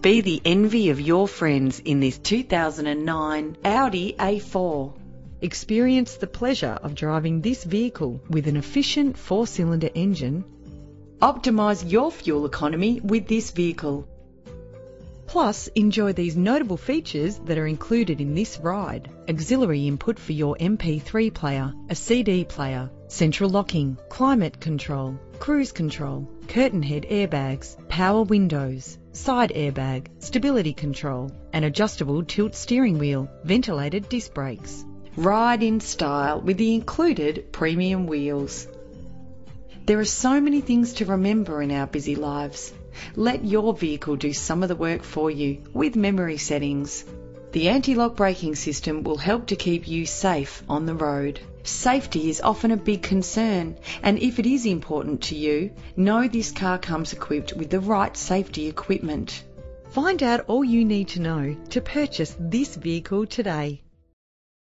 Be the envy of your friends in this 2009 Audi A4. Experience the pleasure of driving this vehicle with an efficient 4-cylinder engine. Optimise your fuel economy with this vehicle. Plus, enjoy these notable features that are included in this ride: auxiliary input for your MP3 player, a CD player, central locking, climate control, cruise control, curtain head airbags, power windows, side airbag, stability control, an adjustable tilt steering wheel, ventilated disc brakes. Ride in style with the included premium wheels. There are so many things to remember in our busy lives. Let your vehicle do some of the work for you with memory settings. The anti-lock braking system will help to keep you safe on the road. Safety is often a big concern, and if it is important to you, know this car comes equipped with the right safety equipment. Find out all you need to know to purchase this vehicle today.